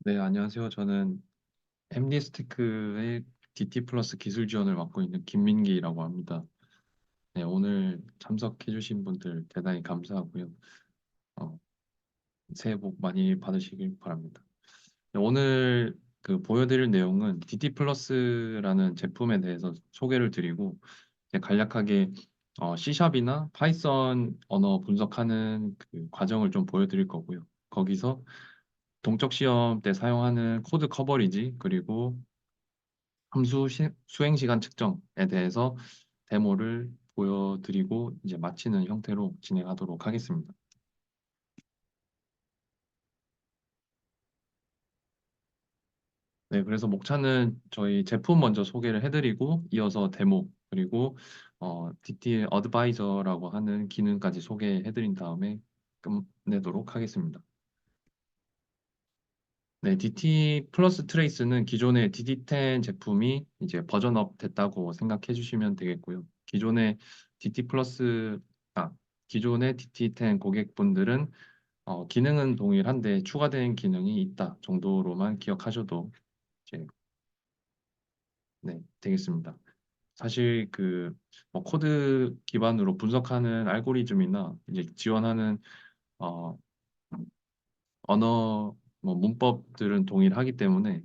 네, 안녕하세요. 저는 MD스테크의 DT 플러스 기술 지원을 맡고 있는 김민기라고 합니다. 네, 오늘 참석해주신 분들 대단히 감사하고요. 어, 새해 복 많이 받으시길 바랍니다. 네, 오늘 보여드릴 내용은 DT 플러스라는 제품에 대해서 소개를 드리고 이제 간략하게 C샵이나 파이썬 언어 분석하는 그 과정을 좀 보여드릴 거고요. 거기서 동적 시험 때 사용하는 코드 커버리지 그리고 수행 시간 측정에 대해서 데모를 보여드리고 이제 마치는 형태로 진행하도록 하겠습니다. 네, 그래서 목차는 저희 제품 먼저 소개를 해드리고 이어서 데모 그리고 DT 어드바이저라고 하는 기능까지 소개해드린 다음에 끝내도록 하겠습니다. 네, DT 플러스 트레이스는 기존의 DT10 제품이 이제 버전업 됐다고 생각해 주시면 되겠고요. DT 플러스, 아, 기존의 DT10 고객분들은 기능은 동일한데 추가된 기능이 있다 정도로만 기억하셔도 이제 네, 되겠습니다. 사실 코드 기반으로 분석하는 알고리즘이나 이제 지원하는 어, 언어 문법들은 동일하기 때문에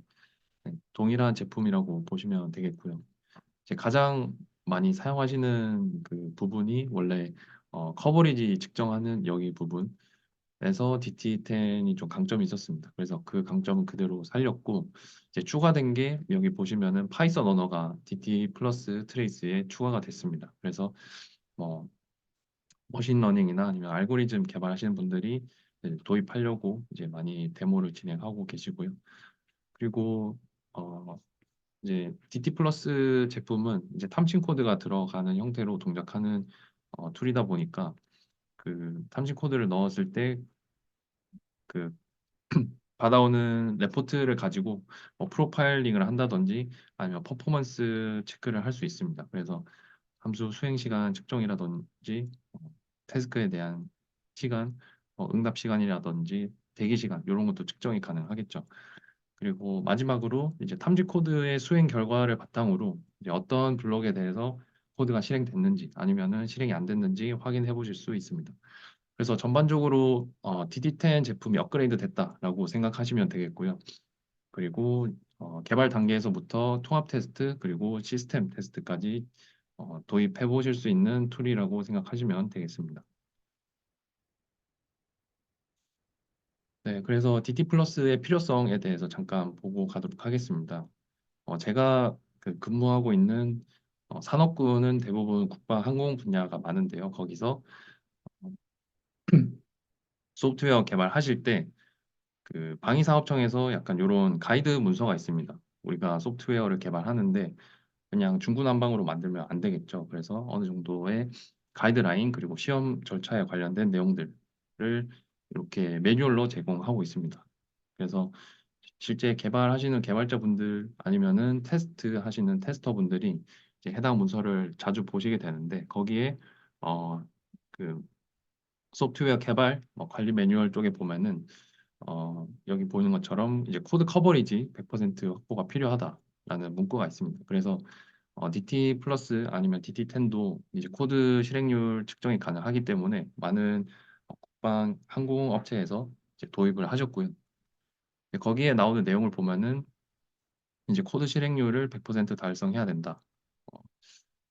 네, 동일한 제품이라고 보시면 되겠고요. 이제 가장 많이 사용하시는 그 부분이 원래 커버리지 측정하는 여기 부분에서 DT10이 좀 강점이 있었습니다. 그래서 그 강점은 그대로 살렸고 이제 추가된 게 여기 보시면은 파이썬 언어가 DT 플러스 트레이스에 추가가 됐습니다. 그래서 뭐 머신러닝이나 아니면 알고리즘 개발하시는 분들이 이제 도입하려고 이제 많이 데모를 진행하고 계시고요. 그리고 어, 이제 DT 플러스 제품은 이제 탐진 코드가 들어가는 형태로 동작하는 툴이다 보니까 그 탐진 코드를 넣었을 때 그 받아오는 레포트를 가지고 프로파일링을 한다든지 아니면 퍼포먼스 체크를 할 수 있습니다. 그래서 함수 수행 시간 측정이라든지 태스크에 대한 시간, 응답 시간이라든지 대기 시간 이런 것도 측정이 가능하겠죠. 그리고 마지막으로 이제 탐지 코드의 수행 결과를 바탕으로 이제 어떤 블록에 대해서 코드가 실행됐는지 아니면은 실행이 안 됐는지 확인해 보실 수 있습니다. 그래서 전반적으로 DD10 제품이 업그레이드 됐다라고 생각하시면 되겠고요. 그리고 개발 단계에서부터 통합 테스트 그리고 시스템 테스트까지 도입해 보실 수 있는 툴이라고 생각하시면 되겠습니다. 네, 그래서 DT 플러스의 필요성에 대해서 잠깐 보고 가도록 하겠습니다. 제가 근무하고 있는 산업군은 대부분 국방 항공 분야가 많은데요. 거기서 소프트웨어 개발하실 때 그 방위사업청에서 약간 이런 가이드 문서가 있습니다. 우리가 소프트웨어를 개발하는데 그냥 중구난방으로 만들면 안 되겠죠. 그래서 어느 정도의 가이드라인 그리고 시험 절차에 관련된 내용들을 이렇게 매뉴얼로 제공하고 있습니다. 그래서 실제 개발하시는 개발자분들 아니면은 테스트 하시는 테스터분들이 이제 해당 문서를 자주 보시게 되는데 거기에 어, 그 소프트웨어 개발 관리 매뉴얼 쪽에 보면은 여기 보이는 것처럼 이제 코드 커버리지 100% 확보가 필요하다라는 문구가 있습니다. 그래서 DT 플러스 아니면 DT10도 이제 코드 실행률 측정이 가능하기 때문에 많은 국방 항공 업체에서 이제 도입을 하셨고요. 거기에 나오는 내용을 보면은 이제 코드 실행률을 100% 달성해야 된다. 어,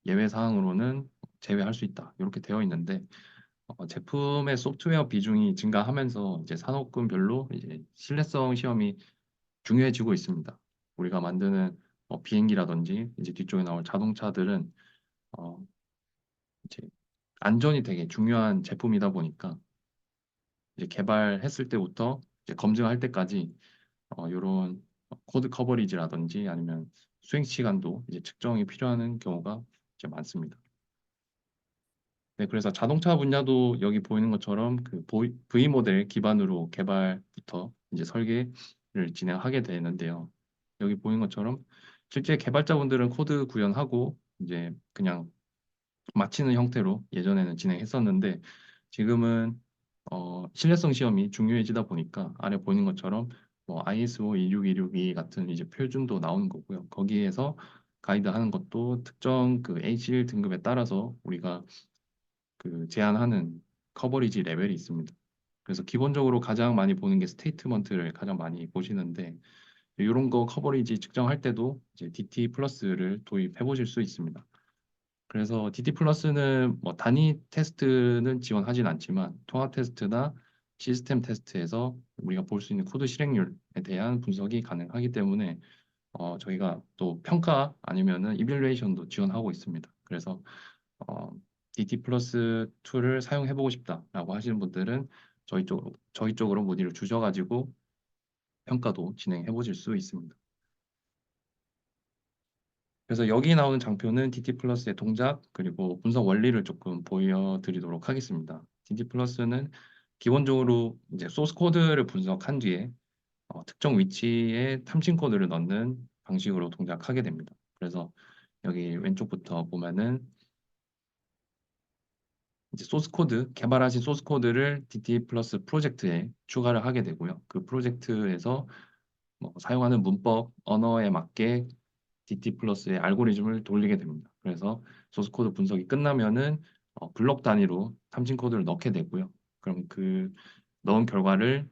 예외 사항으로는 제외할 수 있다. 이렇게 되어 있는데 제품의 소프트웨어 비중이 증가하면서 이제 산업군별로 이제 신뢰성 시험이 중요해지고 있습니다. 우리가 만드는 비행기라든지 이제 뒤쪽에 나올 자동차들은 어, 이제 안전이 되게 중요한 제품이다 보니까 이제 개발했을 때부터 이제 검증할 때까지 이런 코드 커버리지라든지 아니면 수행 시간도 이제 측정이 필요한 경우가 이제 많습니다. 네, 그래서 자동차 분야도 여기 보이는 것처럼 V 모델 기반으로 개발부터 이제 설계를 진행하게 되는데요. 여기 보이는 것처럼 실제 개발자분들은 코드 구현하고 이제 그냥 마치는 형태로 예전에는 진행했었는데 지금은 신뢰성 시험이 중요해지다 보니까 아래 보이는 것처럼 뭐 ISO 26262 같은 이제 표준도 나오는 거고요. 거기에서 가이드 하는 것도 특정 그 H1 등급에 따라서 우리가 그 제한하는 커버리지 레벨이 있습니다. 그래서 기본적으로 가장 많이 보는 게 스테이트먼트를 가장 많이 보시는데 이런 거 커버리지 측정할 때도 이제 DT 플러스를 도입해 보실 수 있습니다. 그래서 DT 플러스는 뭐 단위 테스트는 지원하진 않지만 통합 테스트나 시스템 테스트에서 우리가 볼 수 있는 코드 실행률에 대한 분석이 가능하기 때문에 저희가 또 평가 아니면은 이밸루에이션도 지원하고 있습니다. 그래서 어, DT 플러스 툴을 사용해 보고 싶다라고 하시는 분들은 저희 쪽으로 문의를 주셔가지고 평가도 진행해 보실 수 있습니다. 그래서 여기 나오는 장표는 DT 플러스의 동작 그리고 분석 원리를 조금 보여드리도록 하겠습니다. DT 플러스는 기본적으로 이제 소스 코드를 분석한 뒤에 특정 위치에 탐진 코드를 넣는 방식으로 동작하게 됩니다. 그래서 여기 왼쪽부터 보면은 이제 소스 코드 개발하신 소스 코드를 DT 플러스 프로젝트에 추가를 하게 되고요. 그 프로젝트에서 뭐 사용하는 문법 언어에 맞게 DT 플러스의 알고리즘을 돌리게 됩니다. 그래서 소스 코드 분석이 끝나면은 블록 단위로 탐진 코드를 넣게 되고요. 그럼 그 넣은 결과를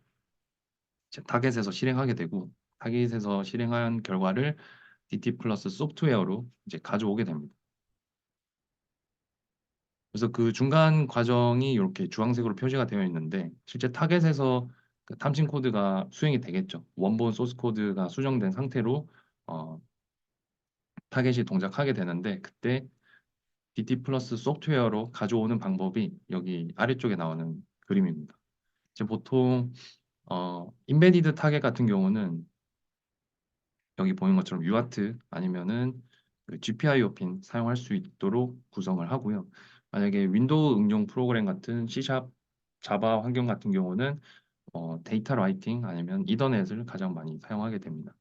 이제 타겟에서 실행하게 되고 타겟에서 실행한 결과를 DT 플러스 소프트웨어로 이제 가져오게 됩니다. 그래서 그 중간 과정이 이렇게 주황색으로 표시가 되어 있는데 실제 타겟에서 그 탐진 코드가 수행이 되겠죠. 원본 소스 코드가 수정된 상태로 어, 타겟이 동작하게 되는데 그때 DT 플러스 소프트웨어로 가져오는 방법이 여기 아래쪽에 나오는 그림입니다. 이제 보통 인베디드 타겟 같은 경우는 여기 보이는 것처럼 UART 아니면은 그 GPIO 핀 사용할 수 있도록 구성을 하고요. 만약에 윈도우 응용 프로그램 같은 C샵, 자바 환경 같은 경우는 데이터 라이팅 아니면 이더넷을 가장 많이 사용하게 됩니다.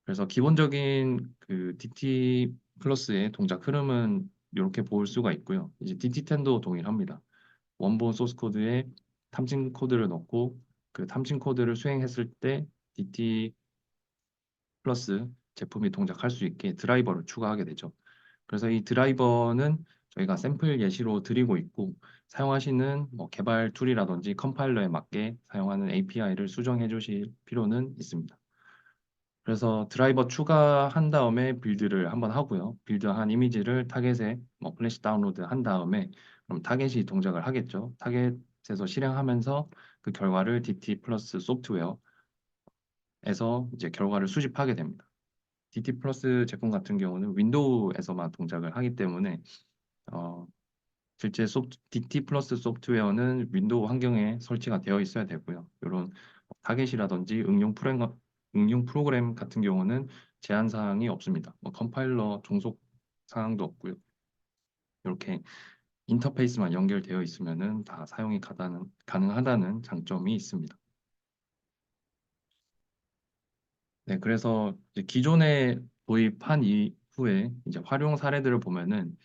그래서 기본적인 그 DT 플러스의 동작 흐름은 이렇게 볼 수가 있고요. 이제 DT10도 동일합니다. 원본 소스 코드에 탐진 코드를 넣고 그 탐진 코드를 수행했을 때 DT 플러스 제품이 동작할 수 있게 드라이버를 추가하게 되죠. 그래서 이 드라이버는 저희가 샘플 예시로 드리고 있고 사용하시는 뭐 개발 툴이라든지 컴파일러에 맞게 사용하는 API를 수정해 주실 필요는 있습니다. 그래서 드라이버 추가한 다음에 빌드를 한번 하고요. 빌드한 이미지를 타겟에 뭐 플래시 다운로드 한 다음에 그럼 타겟이 동작을 하겠죠. 타겟에서 실행하면서 그 결과를 DT 플러스 소프트웨어에서 이제 결과를 수집하게 됩니다. DT 플러스 제품 같은 경우는 윈도우에서만 동작을 하기 때문에 어, 실제 DT 플러스 소프트웨어는 윈도우 환경에 설치가 되어 있어야 되고요. 이런 타겟이라든지 응용 프로그램 같은 경우는 제한 사항이 없습니다. 뭐 컴파일러 종속 사항도 없고요. 이렇게 인터페이스만 연결되어 있으면은 다 사용이 가능하다는 장점이 있습니다. 네, 그래서 이제 기존에 도입한 이후에 이제 활용 사례들을 보면은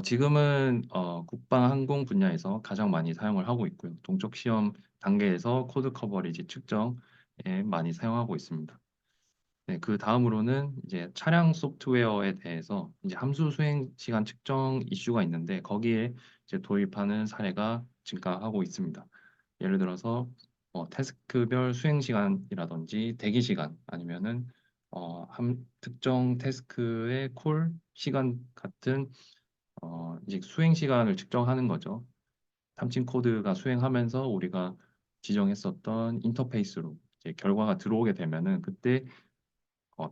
지금은 국방 항공 분야에서 가장 많이 사용을 하고 있고요. 동적 시험 단계에서 코드 커버리지 측정에 많이 사용하고 있습니다. 네, 그 다음으로는 이제 차량 소프트웨어에 대해서 이제 함수 수행 시간 측정 이슈가 있는데 거기에 이제 도입하는 사례가 증가하고 있습니다. 예를 들어서 태스크별 수행 시간이라든지 대기 시간 아니면은 특정 태스크의 콜 시간 같은 이제 수행 시간을 측정하는 거죠. 탐진 코드가 수행하면서 우리가 지정했었던 인터페이스로 이제 결과가 들어오게 되면은 그때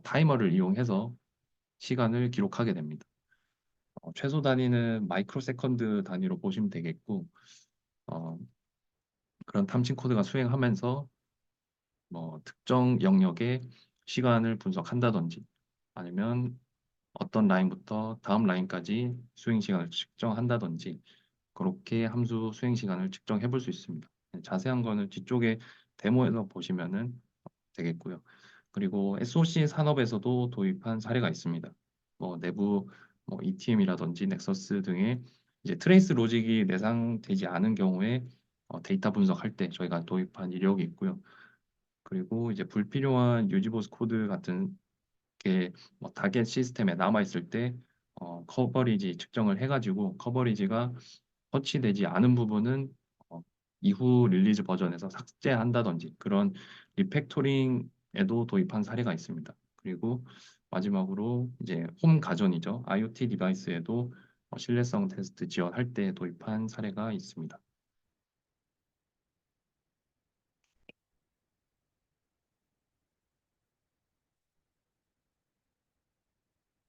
타이머를 이용해서 시간을 기록하게 됩니다. 최소 단위는 마이크로 세컨드 단위로 보시면 되겠고 어, 그런 탐진 코드가 수행하면서 뭐 특정 영역의 시간을 분석한다든지 아니면 어떤 라인부터 다음 라인까지 수행 시간을 측정한다든지 그렇게 함수 수행 시간을 측정해 볼 수 있습니다. 자세한 거는 뒤쪽에 데모에서 보시면은 되겠고요. 그리고 SOC 산업에서도 도입한 사례가 있습니다. 뭐 내부 뭐 ETM이라든지 넥서스 등의 이제 트레이스 로직이 내상되지 않은 경우에 데이터 분석할 때 저희가 도입한 이력이 있고요. 그리고 이제 불필요한 유지보스 코드 같은 게 뭐 타겟 시스템에 남아 있을 때 커버리지 측정을 해가지고 커버리지가 터치되지 않은 부분은 어, 이후 릴리즈 버전에서 삭제한다든지 그런 리팩토링에도 도입한 사례가 있습니다. 그리고 마지막으로 이제 홈 가전이죠. IoT 디바이스에도 신뢰성 테스트 지원할 때 도입한 사례가 있습니다.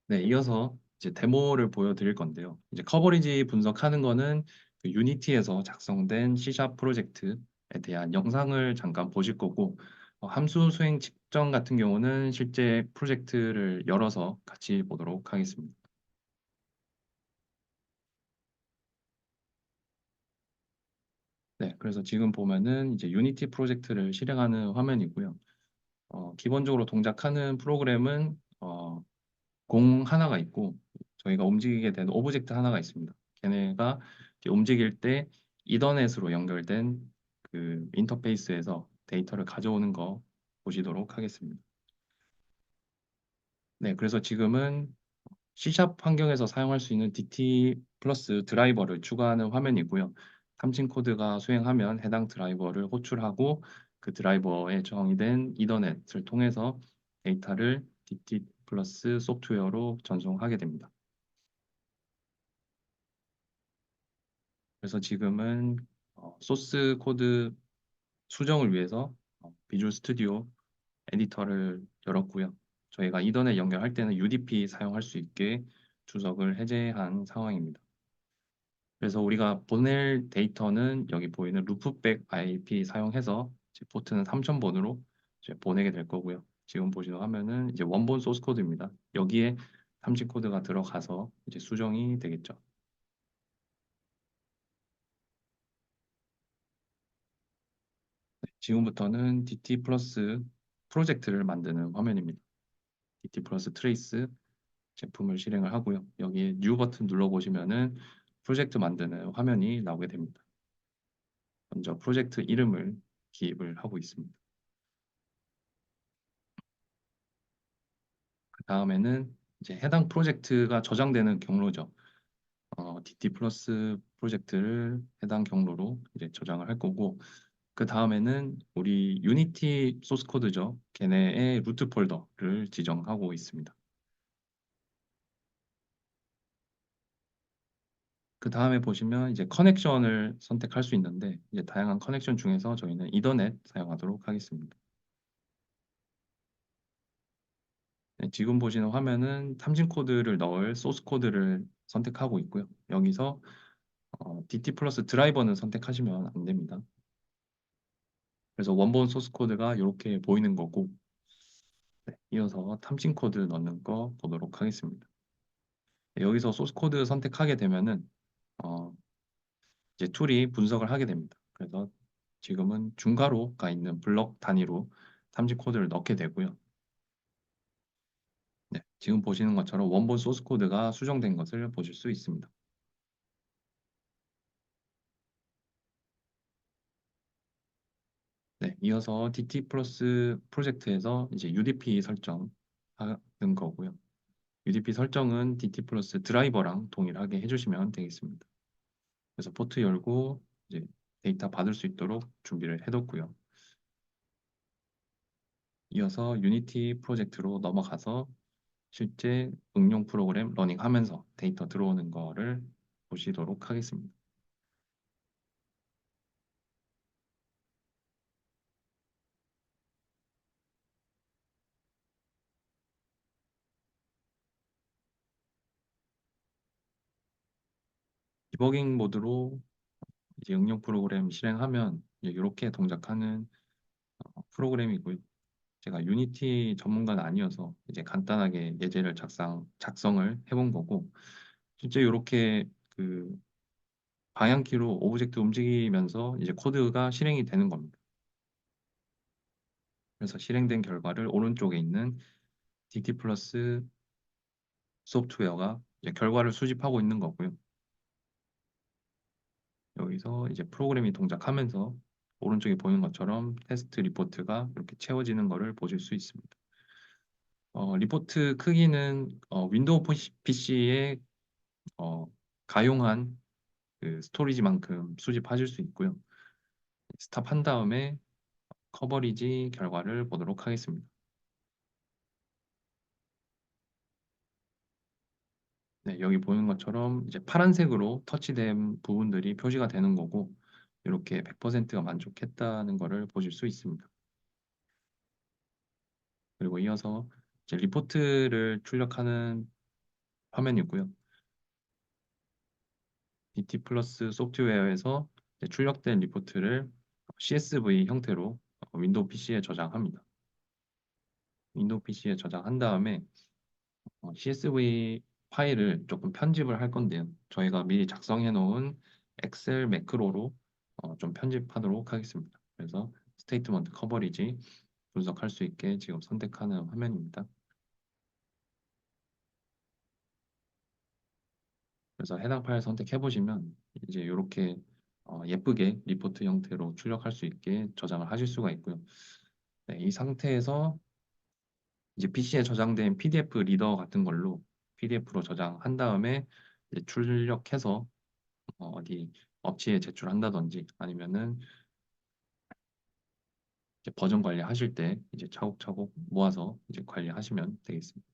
네, 이어서 이제 데모를 보여드릴 건데요. 이제 커버리지 분석하는 거는 그 유니티에서 작성된 C샵 프로젝트에 대한 영상을 잠깐 보실 거고, 함수 수행 측정 같은 경우는 실제 프로젝트를 열어서 같이 보도록 하겠습니다. 네, 그래서 지금 보면은 이제 유니티 프로젝트를 실행하는 화면이고요. 기본적으로 동작하는 프로그램은 공 하나가 있고 저희가 움직이게 된 오브젝트 하나가 있습니다. 걔네가 이렇게 움직일 때 이더넷으로 연결된 그 인터페이스에서 데이터를 가져오는 거 보시도록 하겠습니다. 네, 그래서 지금은 C샵 환경에서 사용할 수 있는 DT 플러스 드라이버를 추가하는 화면이고요. 탐진 코드가 수행하면 해당 드라이버를 호출하고 그 드라이버에 정의된 이더넷을 통해서 데이터를 DT 플러스 소프트웨어로 전송하게 됩니다. 그래서 지금은 소스 코드 수정을 위해서 비주얼 스튜디오 에디터를 열었고요. 저희가 이더넷 연결할 때는 UDP 사용할 수 있게 주석을 해제한 상황입니다. 그래서 우리가 보낼 데이터는 여기 보이는 루프백 IP 사용해서 이제 포트는 3000번으로 이제 보내게 될 거고요. 지금 보시는 화면은 이제 원본 소스 코드입니다. 여기에 탐지 코드가 들어가서 이제 수정이 되겠죠. 지금부터는 DT 플러스 프로젝트를 만드는 화면입니다. DT 플러스 트레이스 제품을 실행을 하고요. 여기에 뉴 버튼 눌러보시면은 프로젝트 만드는 화면이 나오게 됩니다. 먼저 프로젝트 이름을 기입을 하고 있습니다. 그 다음에는 이제 해당 프로젝트가 저장되는 경로죠. DT 플러스 프로젝트를 해당 경로로 이제 저장을 할 거고 그 다음에는 우리 유니티 소스 코드죠. 걔네의 루트 폴더를 지정하고 있습니다. 그 다음에 보시면 이제 커넥션을 선택할 수 있는데 이제 다양한 커넥션 중에서 저희는 이더넷 사용하도록 하겠습니다. 네, 지금 보시는 화면은 탐진 코드를 넣을 소스 코드를 선택하고 있고요. 여기서 DT 플러스 드라이버는 선택하시면 안 됩니다. 그래서 원본 소스 코드가 이렇게 보이는 거고 네, 이어서 탐진 코드 넣는 거 보도록 하겠습니다. 네, 여기서 소스 코드 선택하게 되면은 어, 이제 툴이 분석을 하게 됩니다. 그래서 지금은 중괄호 가 있는 블럭 단위로 탐지 코드를 넣게 되고요. 네, 지금 보시는 것처럼 원본 소스 코드가 수정된 것을 보실 수 있습니다. 네, 이어서 DT 플러스 프로젝트에서 이제 UDP 설정하는 거고요. UDP 설정은 DT 플러스 드라이버랑 동일하게 해주시면 되겠습니다. 그래서 포트 열고 이제 데이터 받을 수 있도록 준비를 해뒀고요. 이어서 유니티 프로젝트로 넘어가서 실제 응용 프로그램 러닝하면서 데이터 들어오는 거를 보시도록 하겠습니다. 디버깅 모드로 이제 응용 프로그램 실행하면 이제 이렇게 동작하는 프로그램이고요. 제가 유니티 전문가는 아니어서 이제 간단하게 예제를 작성을 해본 거고 실제 이렇게 그 방향키로 오브젝트 움직이면서 이제 코드가 실행이 되는 겁니다. 그래서 실행된 결과를 오른쪽에 있는 DT 플러스 소프트웨어가 이제 결과를 수집하고 있는 거고요. 여기서 이제 프로그램이 동작하면서 오른쪽에 보이는 것처럼 테스트 리포트가 이렇게 채워지는 것을 보실 수 있습니다. 리포트 크기는 윈도우 PC에 어, 가용한 그 스토리지만큼 수집하실 수 있고요. 스탑한 다음에 커버리지 결과를 보도록 하겠습니다. 네, 여기 보이는 것처럼 이제 파란색으로 터치된 부분들이 표시가 되는 거고 이렇게 100%가 만족했다는 것을 보실 수 있습니다. 그리고 이어서 이제 리포트를 출력하는 화면이고요. DT 플러스 소프트웨어에서 이제 출력된 리포트를 CSV 형태로 윈도우 PC에 저장합니다. 윈도우 PC에 저장한 다음에 CSV 파일을 조금 편집을 할 건데요. 저희가 미리 작성해 놓은 엑셀 매크로로 좀 편집하도록 하겠습니다. 그래서 스테이트먼트 커버리지 분석할 수 있게 지금 선택하는 화면입니다. 그래서 해당 파일 선택해 보시면 이제 이렇게 예쁘게 리포트 형태로 출력할 수 있게 저장을 하실 수가 있고요. 네, 이 상태에서 이제 PC에 저장된 PDF 리더 같은 걸로 PDF로 저장한 다음에 이제 출력해서 어디 업체에 제출한다든지 아니면은 이제 버전 관리하실 때 이제 차곡차곡 모아서 이제 관리하시면 되겠습니다.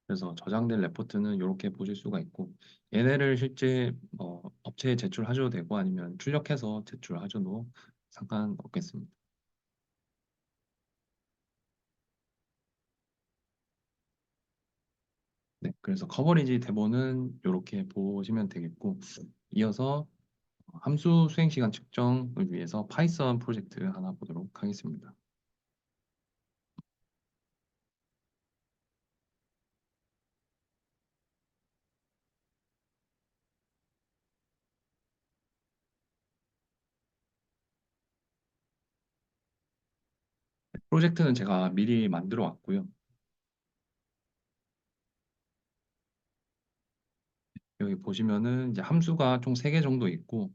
그래서 저장된 레포트는 이렇게 보실 수가 있고 얘네를 실제 업체에 제출하셔도 되고 아니면 출력해서 제출하셔도 상관없겠습니다. 네, 그래서 커버리지 대본은 이렇게 보시면 되겠고 이어서 함수 수행 시간 측정을 위해서 파이썬 프로젝트 하나 보도록 하겠습니다. 프로젝트는 제가 미리 만들어 왔고요. 여기 보시면은 이제 함수가 총 3개 정도 있고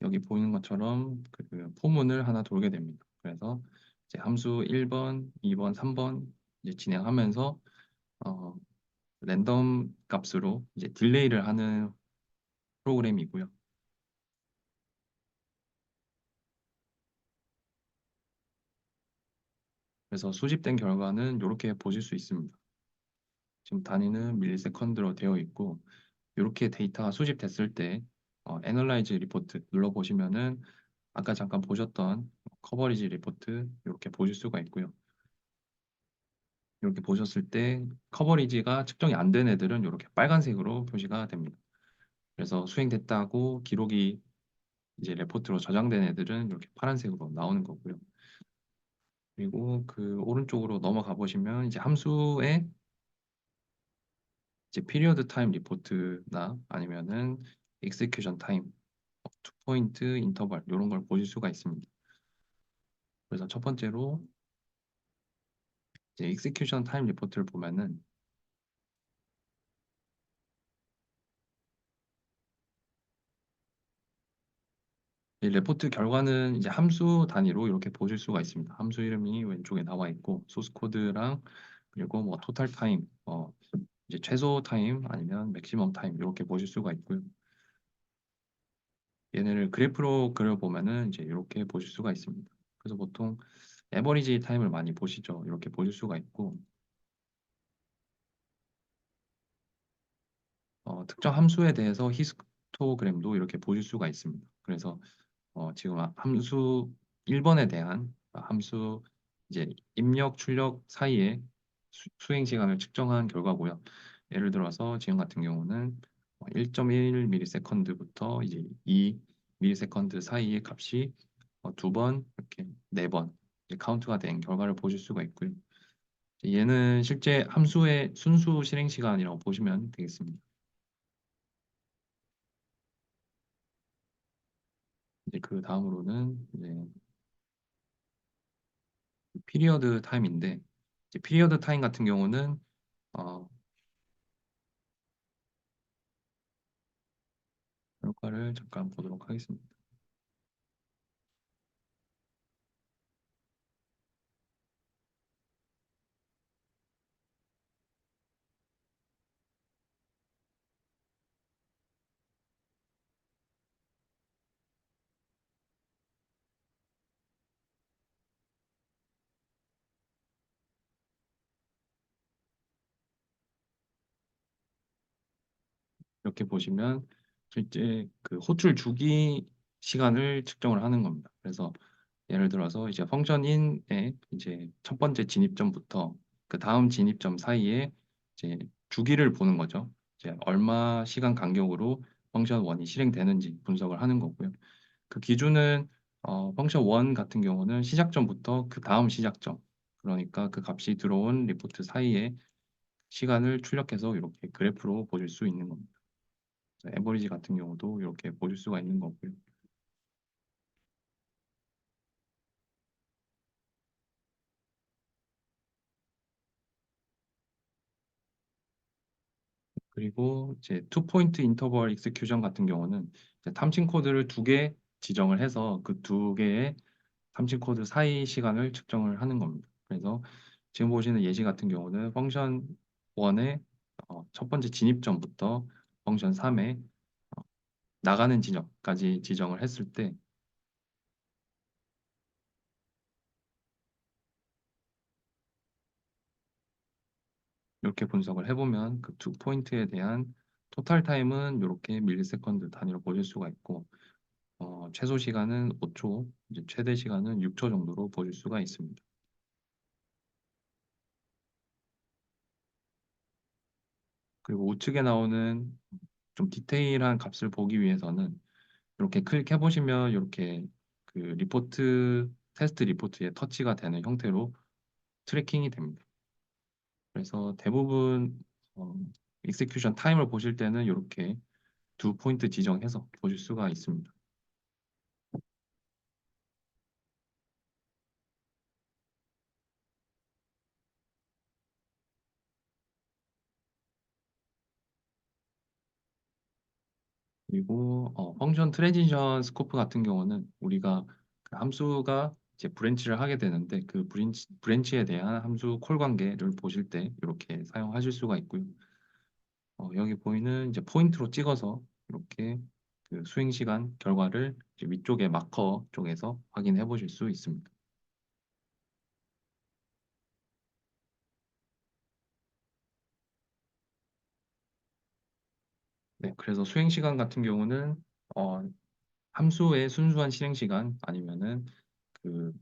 여기 보이는 것처럼 그 포문을 하나 돌게 됩니다. 그래서 이제 함수 1번, 2번, 3번 이제 진행하면서 어, 랜덤 값으로 이제 딜레이를 하는 프로그램이고요. 그래서 수집된 결과는 이렇게 보실 수 있습니다. 지금 단위는 밀리세컨드로 되어 있고 이렇게 데이터가 수집됐을 때 애널라이즈 리포트 눌러보시면은 아까 잠깐 보셨던 커버리지 리포트 이렇게 보실 수가 있고요. 이렇게 보셨을 때 커버리지가 측정이 안 된 애들은 이렇게 빨간색으로 표시가 됩니다. 그래서 수행됐다고 기록이 이제 레포트로 저장된 애들은 이렇게 파란색으로 나오는 거고요. 그리고 그 오른쪽으로 넘어가 보시면 이제 함수의 이제 피리어드 타임 리포트나 아니면은 execution 타임, 투 포인트 인터벌 이런 걸 보실 수가 있습니다. 그래서 첫 번째로 이제 execution 타임 리포트를 보면은 이 레포트 결과는 이제 함수 단위로 이렇게 보실 수가 있습니다. 함수 이름이 왼쪽에 나와 있고 소스 코드랑 그리고 뭐 토탈 타임, 이제 최소 타임 아니면 맥시멈 타임 이렇게 보실 수가 있고요. 얘네를 그래프로 그려보면은 이제 이렇게 보실 수가 있습니다. 그래서 보통 에버리지 타임을 많이 보시죠. 이렇게 보실 수가 있고 특정 함수에 대해서 히스토그램도 이렇게 보실 수가 있습니다. 그래서 지금 함수 1번에 대한 함수 이제 입력 출력 사이에 수행 시간을 측정한 결과고요. 예를 들어서 지금 같은 경우는 1.1ms부터 이제 2ms 사이의 값이 두 번 이렇게 네 번 카운트가 된 결과를 보실 수가 있고요. 얘는 실제 함수의 순수 실행 시간이라고 보시면 되겠습니다. 이제 그 다음으로는 이제 피리어드 타임인데 이제 피리어드 타임 같은 경우는 어, 결과를 잠깐 보도록 하겠습니다. 이렇게 보시면 실제 그 호출 주기 시간을 측정을 하는 겁니다. 그래서 예를 들어서 이제 펑션 인의 이제 첫 번째 진입점부터 그 다음 진입점 사이에 이제 주기를 보는 거죠. 이제 얼마 시간 간격으로 펑션 1이 실행되는지 분석을 하는 거고요. 그 기준은 펑션 1 같은 경우는 시작점부터 그 다음 시작점, 그러니까 그 값이 들어온 리포트 사이에 시간을 출력해서 이렇게 그래프로 보실 수 있는 겁니다. 에버리지 같은 경우도 이렇게 보실 수가 있는 거고요. 그리고 이제 투 포인트 인터벌 익스큐션 같은 경우는 이제 탐진 코드를 두 개 지정을 해서 그 두 개의 탐진 코드 사이 시간을 측정을 하는 겁니다. 그래서 지금 보시는 예시 같은 경우는 펑션 1의 첫 번째 진입점부터 펑션 3의 나가는 지점까지 지정을 했을 때 이렇게 분석을 해보면 그 두 포인트에 대한 토탈 타임은 이렇게 밀리세컨드 단위로 보실 수가 있고 최소 시간은 5초, 이제 최대 시간은 6초 정도로 보실 수가 있습니다. 그리고 우측에 나오는 좀 디테일한 값을 보기 위해서는 이렇게 클릭해 보시면 이렇게 그 리포트 테스트 리포트에 터치가 되는 형태로 트래킹이 됩니다. 그래서 대부분 어, 익세큐션 타임을 보실 때는 이렇게 두 포인트 지정해서 보실 수가 있습니다. 그리고 펑션 트랜지션 스코프 같은 경우는 우리가 그 함수가 이제 브랜치를 하게 되는데 그 브랜치에 대한 함수 콜 관계를 보실 때 이렇게 사용하실 수가 있고요. 여기 보이는 이제 포인트로 찍어서 이렇게 그 수행 시간 결과를 이제 위쪽에 마커 쪽에서 확인해 보실 수 있습니다. 네, 그래서 수행 시간 같은 경우는 어, 함수의 순수한 실행 시간 아니면은 그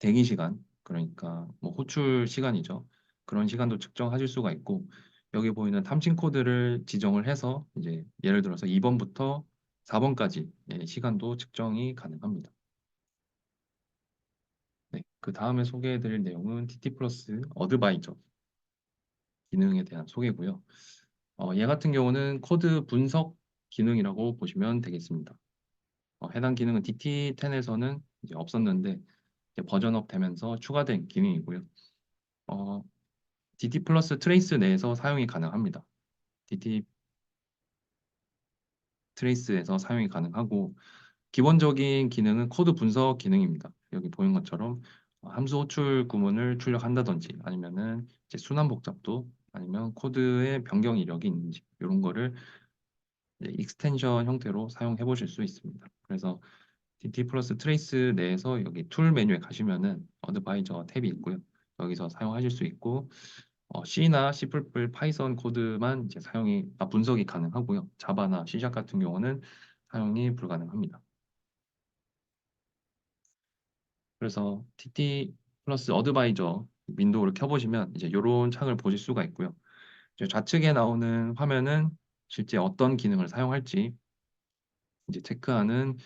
대기 시간, 그러니까 뭐 호출 시간이죠. 그런 시간도 측정하실 수가 있고 여기 보이는 탐진 코드를 지정을 해서 이제 예를 들어서 2번부터 4번까지 시간도 측정이 가능합니다. 네, 그 다음에 소개해드릴 내용은 TT 플러스 어드바이저 기능에 대한 소개고요. 얘 같은 경우는 코드 분석 기능이라고 보시면 되겠습니다. 해당 기능은 DT10에서는 이제 없었는데 이제 버전업 되면서 추가된 기능이고요. 어, DT 플러스 트레이스 내에서 사용이 가능합니다. DT 트레이스에서 사용이 가능하고 기본적인 기능은 코드 분석 기능입니다. 여기 보이는 것처럼 함수 호출 구문을 출력한다든지 아니면은 이제 순환 복잡도 아니면 코드의 변경 이력이 있는지 이런 거를 이제 익스텐션 형태로 사용해 보실 수 있습니다. 그래서 DT 플러스 트레이스 내에서 여기 툴 메뉴에 가시면은 어드바이저 탭이 있고요. 여기서 사용하실 수 있고 C나 C++, 파이썬 코드만 이제 분석이 가능하고요. 자바나 C# 같은 경우는 사용이 불가능합니다. 그래서 TT 플러스 어드바이저 윈도우를 켜보시면 이제 이런 창을 보실 수가 있고요. 이제 좌측에 나오는 화면은 실제 어떤 기능을 사용할지 이제 체크하는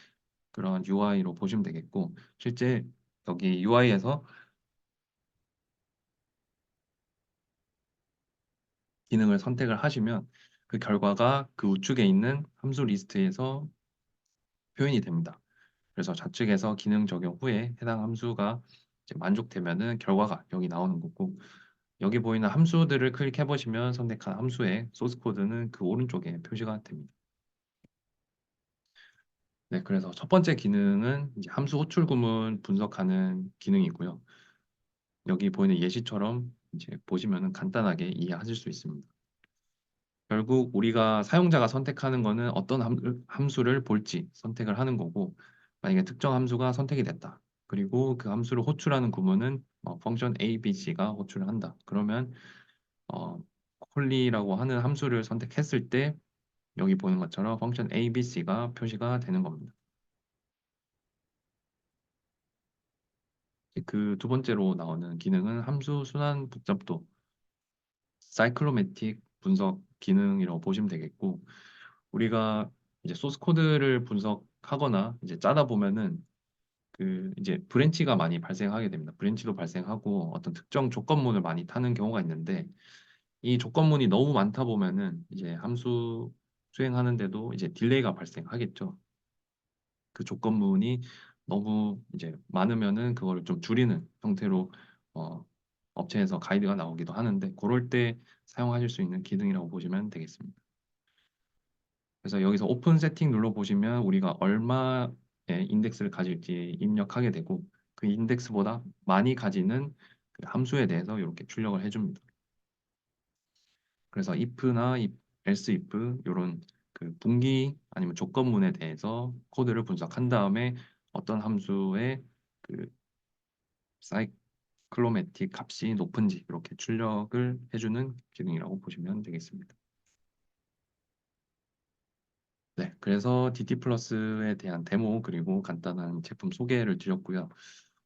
그런 UI로 보시면 되겠고, 실제 여기 UI에서 기능을 선택을 하시면 그 결과가 그 우측에 있는 함수 리스트에서 표현이 됩니다. 그래서 좌측에서 기능 적용 후에 해당 함수가 이제 만족되면은 결과가 여기 나오는 거고 여기 보이는 함수들을 클릭해 보시면 선택한 함수의 소스 코드는 그 오른쪽에 표시가 됩니다. 네, 그래서 첫 번째 기능은 이제 함수 호출 구문 분석하는 기능이고요. 여기 보이는 예시처럼 이제 보시면은 간단하게 이해하실 수 있습니다. 결국 우리가 사용자가 선택하는 거는 어떤 함수를 볼지 선택을 하는 거고 만약에 특정 함수가 선택이 됐다. 그리고 그 함수를 호출하는 구문은 펑션 A, B, C가 호출을 한다. 그러면 어, 콜리라고 하는 함수를 선택했을 때 여기 보는 것처럼 펑션 A, B, C가 표시가 되는 겁니다. 그 두 번째로 나오는 기능은 함수 순환 복잡도 사이클로매틱 분석 기능이라고 보시면 되겠고 우리가 이제 소스 코드를 분석하거나 이제 짜다 보면은 그 이제 브랜치가 많이 발생하게 됩니다. 브랜치도 발생하고 어떤 특정 조건문을 많이 타는 경우가 있는데 이 조건문이 너무 많다 보면은 이제 함수 수행하는데도 이제 딜레이가 발생하겠죠. 그 조건문이 너무 이제 많으면은 그거를 좀 줄이는 형태로 어, 업체에서 가이드가 나오기도 하는데 그럴 때 사용하실 수 있는 기능이라고 보시면 되겠습니다. 그래서 여기서 오픈 세팅 눌러 보시면 우리가 얼마의 인덱스를 가질지 입력하게 되고 그 인덱스보다 많이 가지는 그 함수에 대해서 이렇게 출력을 해줍니다. 그래서 if나 else if 이런 그 분기 아니면 조건문에 대해서 코드를 분석한 다음에 어떤 함수의 그 사이클로매틱 값이 높은지 이렇게 출력을 해주는 기능이라고 보시면 되겠습니다. 네, 그래서 DT 플러스에 대한 데모 그리고 간단한 제품 소개를 드렸고요.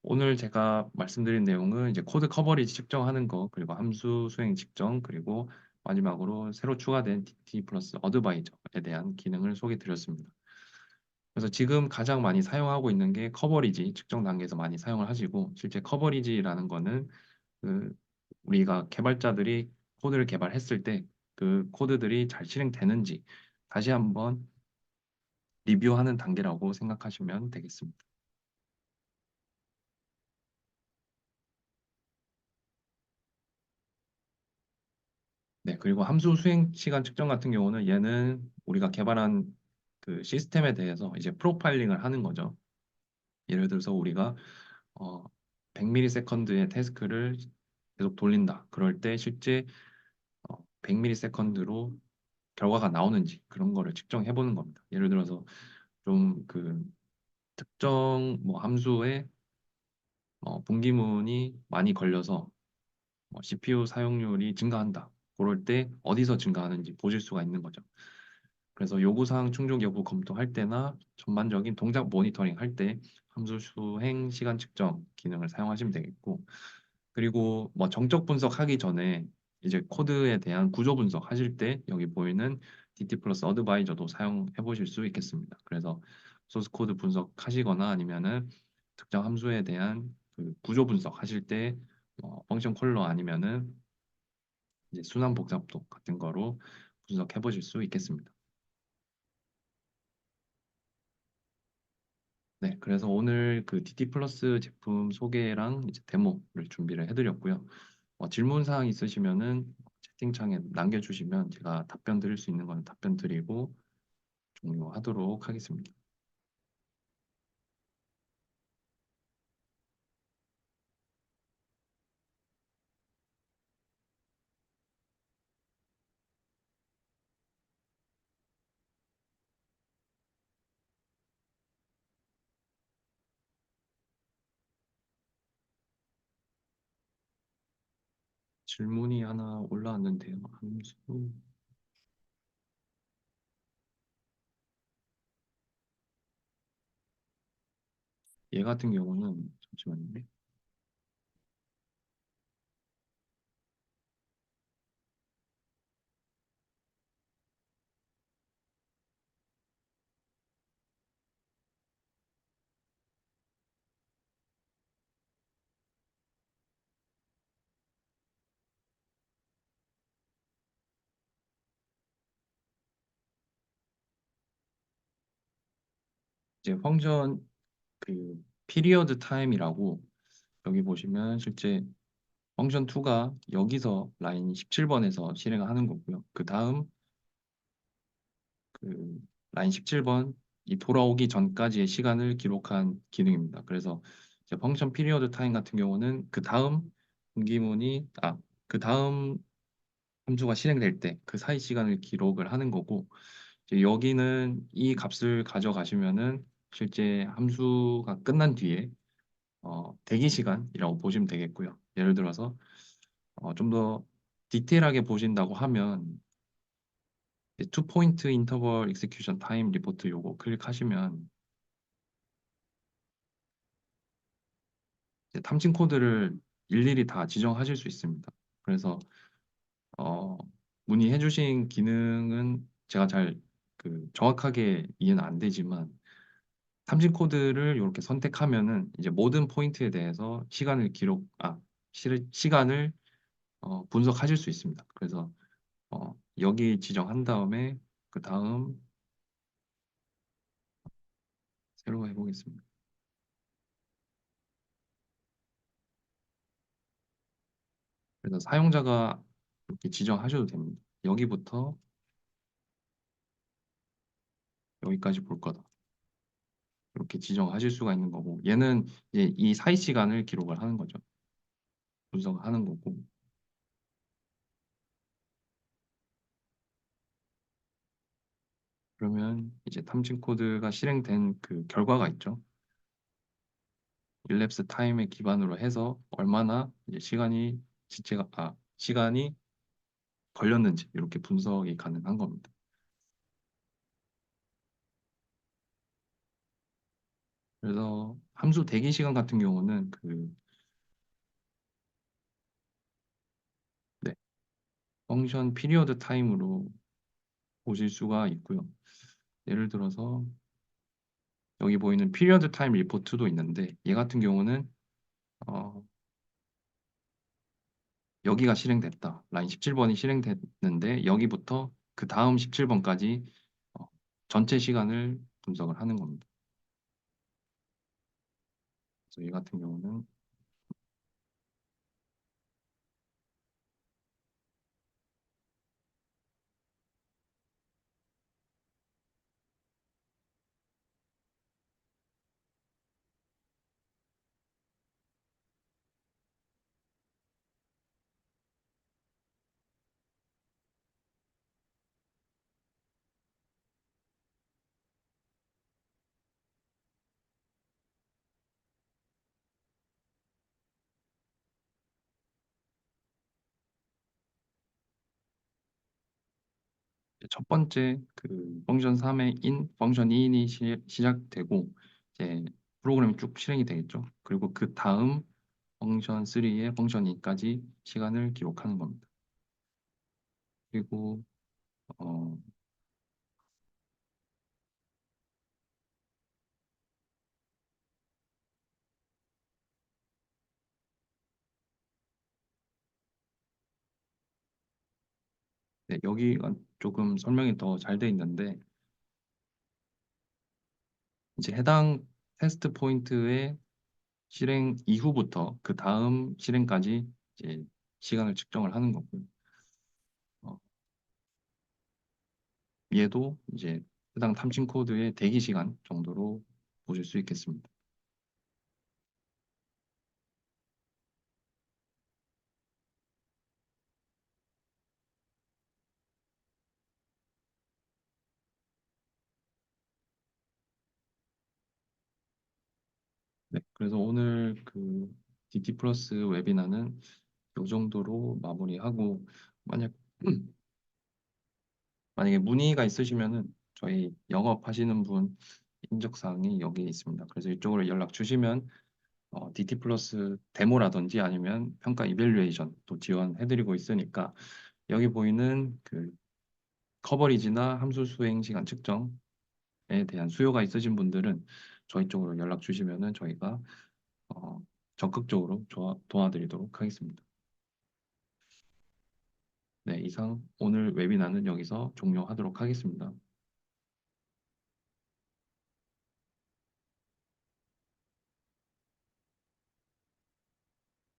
오늘 제가 말씀드린 내용은 이제 코드 커버리지 측정하는 거 그리고 함수 수행 측정 그리고 마지막으로 새로 추가된 DT 플러스 어드바이저에 대한 기능을 소개해 드렸습니다. 그래서 지금 가장 많이 사용하고 있는 게 커버리지 측정 단계에서 많이 사용을 하시고 실제 커버리지라는 거는 그 우리가 개발자들이 코드를 개발했을 때 그 코드들이 잘 실행되는지 다시 한번 리뷰하는 단계라고 생각하시면 되겠습니다. 네, 그리고 함수 수행 시간 측정 같은 경우는 얘는 우리가 개발한 그 시스템에 대해서 이제 프로파일링을 하는 거죠. 예를 들어서 우리가 100ms의 태스크를 계속 돌린다. 그럴 때 실제 100ms로 결과가 나오는지 그런 거를 측정해 보는 겁니다. 예를 들어서 좀 그 특정 뭐 함수에 분기문이 많이 걸려서 CPU 사용률이 증가한다. 그럴 때 어디서 증가하는지 보실 수가 있는 거죠. 그래서 요구사항 충족 여부 검토할 때나 전반적인 동작 모니터링 할 때 함수 수행 시간 측정 기능을 사용하시면 되겠고, 그리고 뭐 정적 분석하기 전에 이제 코드에 대한 구조 분석 하실 때 여기 보이는 DT 플러스 어드바이저도 사용해 보실 수 있겠습니다. 그래서 소스 코드 분석하시거나 아니면은 특정 함수에 대한 그 구조 분석 하실 때 펑션 콜러 아니면은 이제 순환 복잡도 같은 거로 분석해 보실 수 있겠습니다. 네, 그래서 오늘 그 DT 플러스 제품 소개랑 이제 데모를 준비를 해드렸고요. 질문 사항 있으시면은 채팅창에 남겨주시면 제가 답변 드릴 수 있는 건 답변 드리고 종료하도록 하겠습니다. 질문이 하나 올라왔는데요. 함수 얘 같은 경우는 잠시만요. 이제 펑션 그 피리어드 타임이라고 여기 보시면 실제 펑션 2가 여기서 라인 17번에서 실행을 하는 거고요. 그 다음 그 라인 17번 이 돌아오기 전까지의 시간을 기록한 기능입니다. 그래서 이제 펑션 피리어드 타임 같은 경우는 그 다음 분기문이 그 다음 함수가 실행될 때 그 사이 시간을 기록을 하는 거고 이제 여기는 이 값을 가져가시면은 실제 함수가 끝난 뒤에 대기 시간이라고 보시면 되겠고요. 예를 들어서 좀 더 디테일하게 보신다고 하면 투 포인트 인터벌 익스큐션 타임 리포트 요거 클릭하시면 이제 탐진 코드를 일일이 다 지정하실 수 있습니다. 그래서 어, 문의해 주신 기능은 제가 잘 정확하게 이해는 안 되지만 탐진 코드를 이렇게 선택하면은 이제 모든 포인트에 대해서 시간을 분석하실 수 있습니다. 그래서 여기 지정한 다음에 그 다음 새로 해보겠습니다. 그래서 사용자가 이렇게 지정하셔도 됩니다. 여기부터 여기까지 볼 거다. 이렇게 지정하실 수가 있는 거고 얘는 이제 이 사이 시간을 기록을 하는 거죠. 분석하는 거고 그러면 이제 탐진 코드가 실행된 그 결과가 있죠. 일랩스 타임에 기반으로 해서 얼마나 이제 시간이 걸렸는지 이렇게 분석이 가능한 겁니다. 그래서 함수 대기 시간 같은 경우는 네, 펑션 피리어드 타임으로 보실 수가 있고요. 예를 들어서 여기 보이는 피리어드 타임 리포트도 있는데 얘 같은 경우는 어, 여기가 실행됐다. 라인 17번이 실행됐는데 여기부터 그 다음 17번까지 전체 시간을 분석을 하는 겁니다. 그래서 얘 같은 경우는 첫 번째 펑션 3의 펑션 2인이 시작되고 이제 프로그램이 쭉 실행이 되겠죠. 그리고 그 다음 펑션 3의 펑션 2까지 시간을 기록하는 겁니다. 그리고 어, 네, 여기가 조금 설명이 더 잘 돼 있는데 이제 해당 테스트 포인트의 실행 이후부터 그 다음 실행까지 이제 시간을 측정을 하는 거고요. 어, 얘도 이제 해당 탐진 코드의 대기 시간 정도로 보실 수 있겠습니다. 네, 그래서 오늘 DT 플러스 웨비나는 이 정도로 마무리하고 만약 만약에 문의가 있으시면은 저희 영업하시는 분 인적 사항이 여기 있습니다. 그래서 이쪽으로 연락 주시면 DT 플러스 데모라든지 아니면 평가 이벨루에이션 또 지원해드리고 있으니까 여기 보이는 커버리지나 함수 수행 시간 측정에 대한 수요가 있으신 분들은 저희 쪽으로 연락 주시면은 저희가 어, 적극적으로 도와드리도록 하겠습니다. 네, 이상 오늘 웨비나는 여기서 종료하도록 하겠습니다.